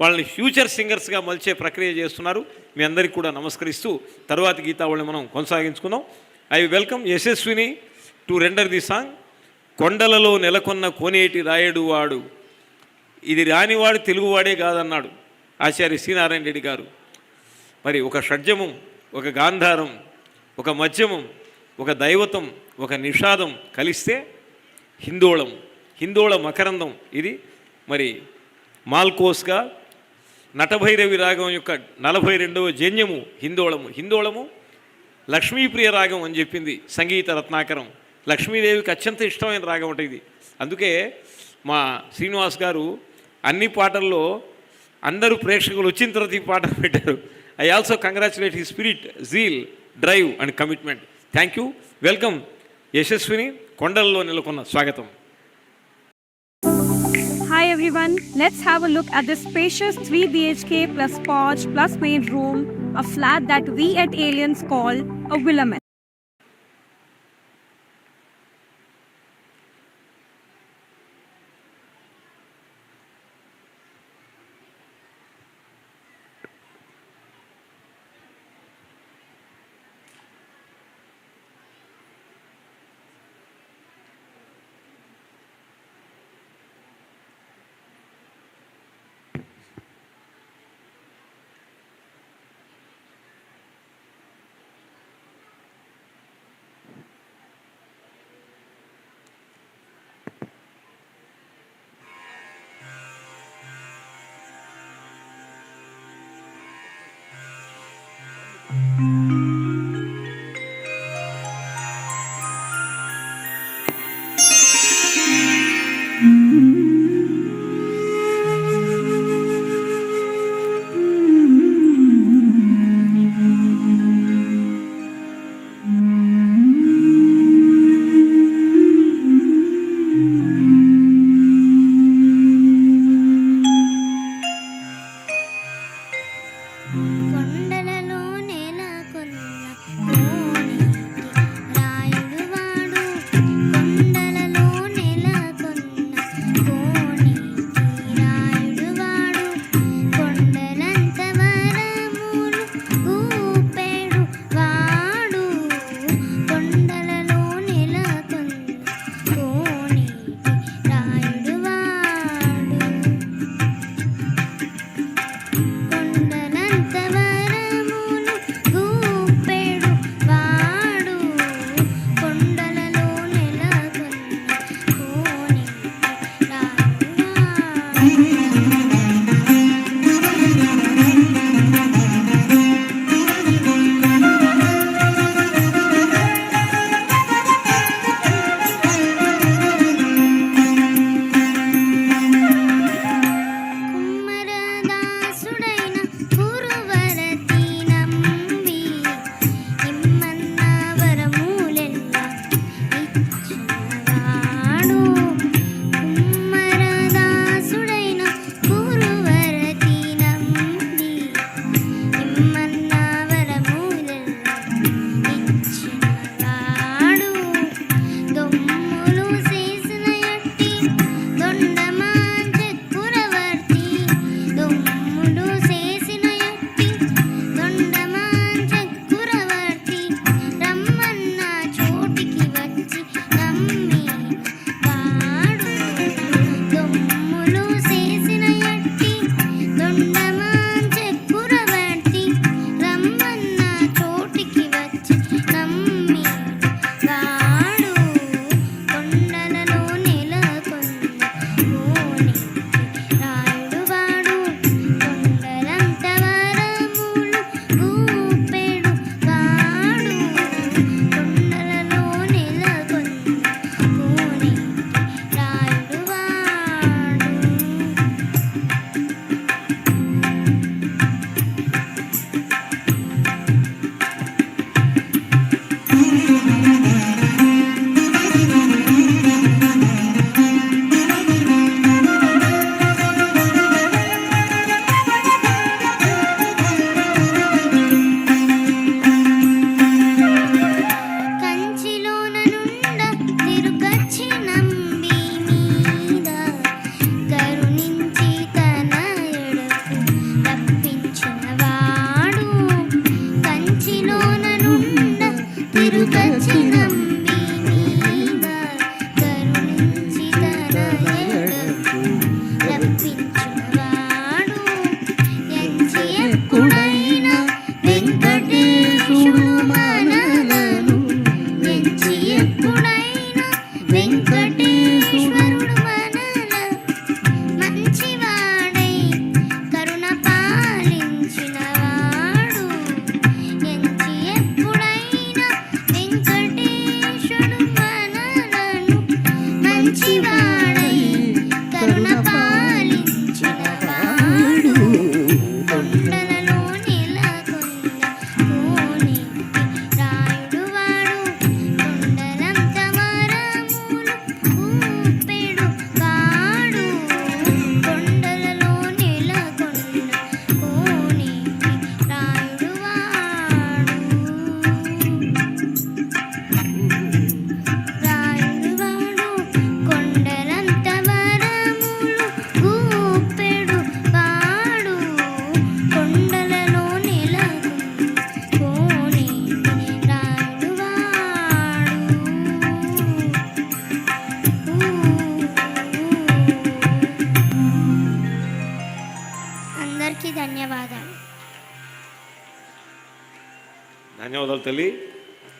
వాళ్ళని ఫ్యూచర్ సింగర్స్గా మలిచే ప్రక్రియ చేస్తున్నారు. మీ అందరికీ కూడా నమస్కరిస్తూ తరువాతి గీతావళిని మనం కొనసాగించుకుందాం. I welcome Yashaswini to render the song. కొండలలో నెలకొన్న కోనేటి రాయడు వాడు, ఇది రానివాడు తెలుగువాడే కాదన్నాడు ఆచార్య సి నారాయణ రెడ్డి గారు. మరి ఒక షడ్జమం, ఒక గాంధారం, ఒక మధ్యమం, ఒక దైవతం, ఒక నిషాదం కలిస్తే హిందోళం, హిందోళ మకరందం. ఇది మరి మాల్కోస్గా నటభైరవి రాగం యొక్క 42వ జన్యము హిందోళము. హిందోళము లక్ష్మీప్రియ రాగం అని చెప్పింది సంగీత రత్నాకరం. లక్ష్మీదేవికి అత్యంత ఇష్టమైన రాగం అంటే ఇది. అందుకే మా శ్రీనివాస్ గారు అన్ని పాటల్లో అందరూ ప్రేక్షకులు వచ్చిన తర్వాత ఈ పాట పెట్టారు. I also congratulate his spirit, zeal, drive and commitment. Thank you. Welcome Yashaswini, కొండలలో నెలకొన్న. స్వాగతం. Hi everyone, let's have a look at this spacious 3 BHK plus porch plus main room, a flat that we at Aliens call a Willamette. కొండలలో నెలకొన్న ధన్యవాదాలు తల్లి.